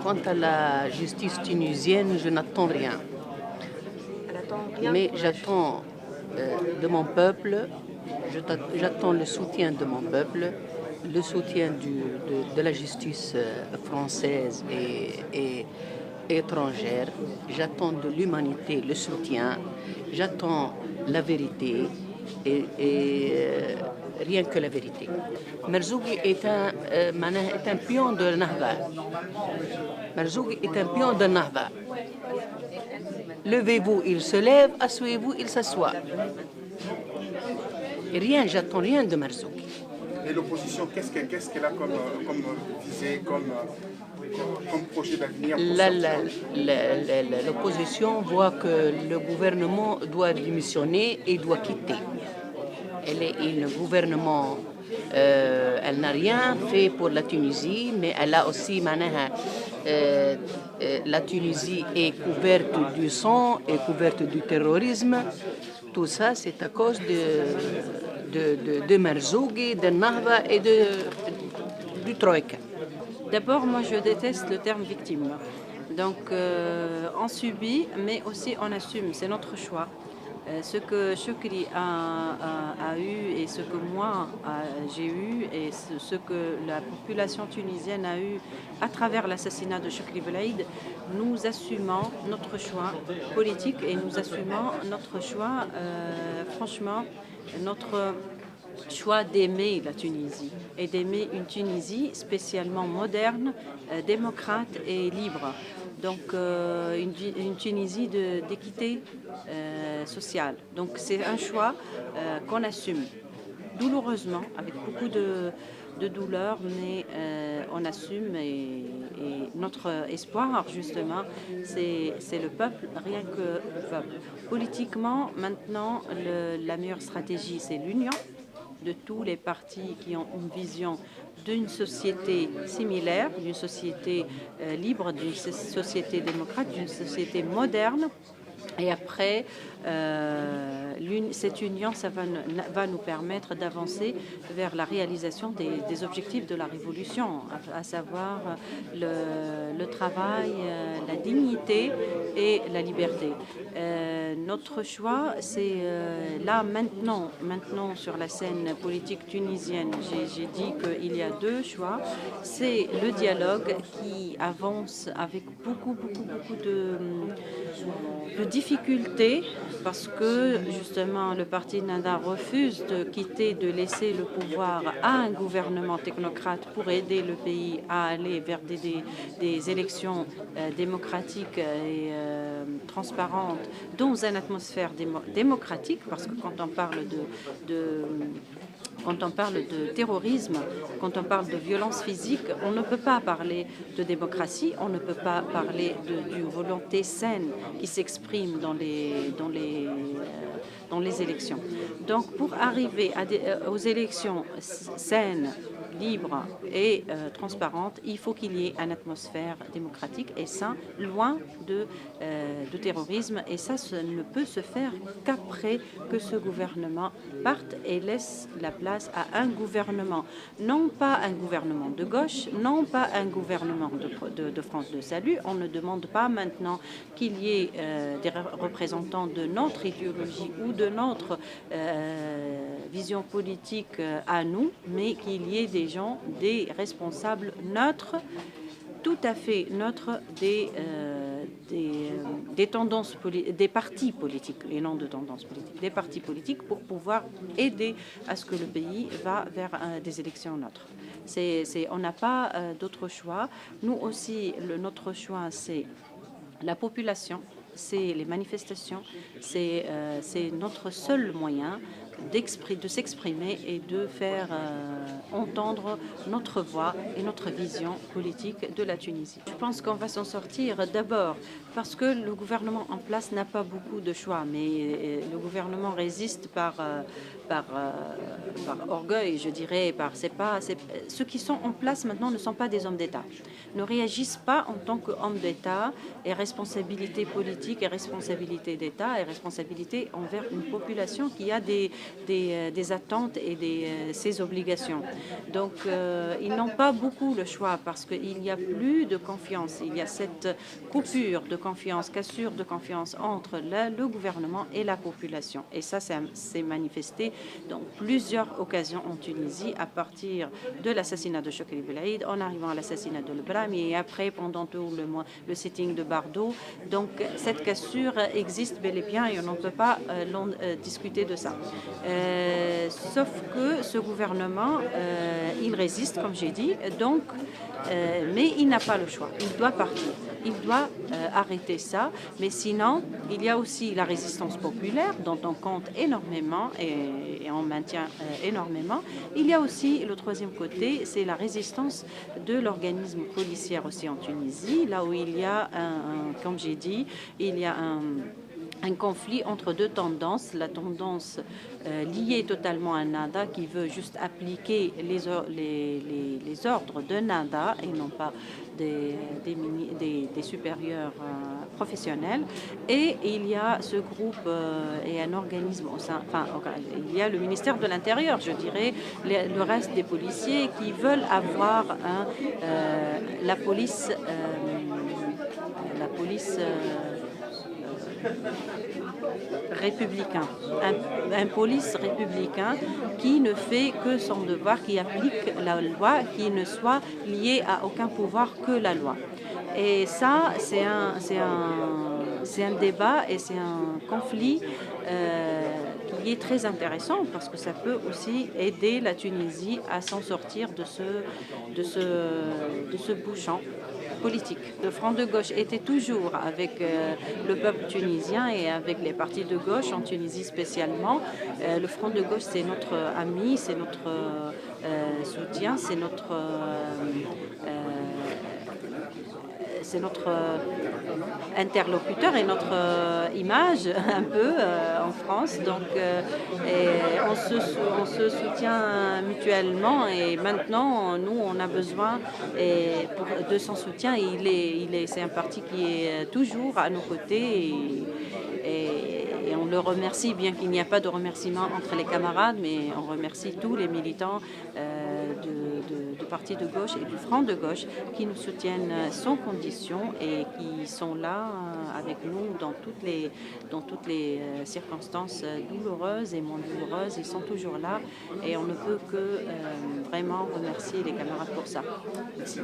Quant à la justice tunisienne, je n'attends rien. Elle attend rien Mais pour j'attends de mon peuple, j'attends le soutien de mon peuple, le soutien de la justice française et étrangère. J'attends de l'humanité le soutien, j'attends la vérité et rien que la vérité. Merzougi est un pion de Nahda. Merzougi est un pion de Nahda. Levez-vous, il se lève, asseyez-vous, il s'assoit. Et rien, j'attends rien de Merzougi. Et l'opposition, qu'est-ce qu'elle a comme visée, comme projet d'avenir pour sortir? L'opposition voit que le gouvernement doit démissionner et doit quitter. Elle est un gouvernement, elle n'a rien fait pour la Tunisie, mais elle a aussi, la Tunisie est couverte du sang, est couverte du terrorisme. Tout ça, c'est à cause de Merzougi, de Nahda et du Troïka. D'abord, moi, je déteste le terme victime. Donc, on subit, mais aussi on assume. C'est notre choix. Ce que Choukri a eu et ce que moi j'ai eu et ce que la population tunisienne a eu à travers l'assassinat de Choukri Belaïd, nous assumons notre choix politique et nous assumons notre choix, franchement, notre choix d'aimer la Tunisie et d'aimer une Tunisie spécialement moderne, démocrate et libre. Donc une Tunisie d'équité sociale. Donc c'est un choix qu'on assume douloureusement, avec beaucoup de douleur, mais on assume et notre espoir justement, c'est le peuple, rien que le peuple. Politiquement, maintenant, la meilleure stratégie, c'est l'union de tous les partis qui ont une vision d'une société similaire, d'une société libre, d'une société démocrate, d'une société moderne. Et après, cette union, ça va nous permettre d'avancer vers la réalisation des objectifs de la révolution, à savoir le travail, la dignité et la liberté. Notre choix, c'est là maintenant sur la scène politique tunisienne, j'ai dit qu'il y a deux choix. C'est le dialogue qui avance avec beaucoup de difficultés parce que justement le parti Nada refuse de quitter, de laisser le pouvoir à un gouvernement technocrate pour aider le pays à aller vers des élections démocratiques et transparentes dans une atmosphère démocratique, parce que quand on parle quand on parle de terrorisme, quand on parle de violence physique, on ne peut pas parler de démocratie, on ne peut pas parler d'une volonté saine qui s'exprime dans les élections. Donc pour arriver aux élections saines, libres et transparentes, il faut qu'il y ait une atmosphère démocratique et ça, loin de terrorisme. Et ça ne peut se faire qu'après que ce gouvernement parte et laisse la place à un gouvernement, non pas un gouvernement de gauche, non pas un gouvernement de France de Salut. On ne demande pas maintenant qu'il y ait des représentants de notre idéologie ou de notre vision politique à nous, mais qu'il y ait des responsables neutres, tout à fait neutres des tendances des partis politiques, et non de tendances politiques, des partis politiques pour pouvoir aider à ce que le pays va vers des élections neutres. On n'a pas d'autre choix. Nous aussi, notre choix, c'est la population, c'est les manifestations, c'est notre seul moyen de s'exprimer et de faire entendre notre voix et notre vision politique de la Tunisie. Je pense qu'on va s'en sortir d'abord parce que le gouvernement en place n'a pas beaucoup de choix, mais le gouvernement résiste par orgueil, je dirais. Ceux qui sont en place maintenant ne sont pas des hommes d'État, ne réagissent pas en tant qu'hommes d'État, et responsabilité politique et responsabilité d'État et responsabilité envers une population qui a des des attentes et ses obligations. Donc, ils n'ont pas beaucoup le choix parce qu'il n'y a plus de confiance. Il y a cette coupure de confiance, cassure de confiance entre le gouvernement et la population. Et ça s'est manifesté dans plusieurs occasions en Tunisie, à partir de l'assassinat de Chokri Belaïd, en arrivant à l'assassinat de Lebrami et après, pendant tout le sitting de Bardo. Donc, cette cassure existe bel et bien et on ne peut pas discuter de ça. Sauf que ce gouvernement, il résiste, comme j'ai dit, donc, mais il n'a pas le choix. Il doit partir. Il doit arrêter ça. Mais sinon, il y a aussi la résistance populaire, dont on compte énormément et on maintient énormément. Il y a aussi le troisième côté, c'est la résistance de l'organisme policier aussi en Tunisie, là où il y a, comme j'ai dit, il y a un conflit entre deux tendances, la tendance liée totalement à Nada qui veut juste appliquer les ordres de Nada et non pas des supérieurs professionnels. Et il y a ce groupe et un organisme au sein, enfin, il y a le ministère de l'Intérieur, je dirais, le reste des policiers qui veulent avoir la police républicain, un police républicain qui ne fait que son devoir, qui applique la loi, qui ne soit lié à aucun pouvoir que la loi. Et ça, c'est un débat et c'est un conflit qui est très intéressant parce que ça peut aussi aider la Tunisie à s'en sortir de ce bouchon politique. Le Front de gauche était toujours avec le peuple tunisien et avec les partis de gauche en Tunisie spécialement. Le Front de gauche, c'est notre ami, c'est notre soutien, c'est notre interlocuteur et notre image un peu en France. Donc, on se soutient mutuellement et maintenant, nous, on a besoin de son soutien. C'est un parti qui est toujours à nos côtés et on le remercie, bien qu'il n'y a pas de remerciement entre les camarades, mais on remercie tous les militants du parti de gauche et du Front de gauche qui nous soutiennent sans condition et qui sont là avec nous dans toutes les circonstances douloureuses et moins douloureuses. Ils sont toujours là et on ne peut que vraiment remercier les camarades pour ça. Merci.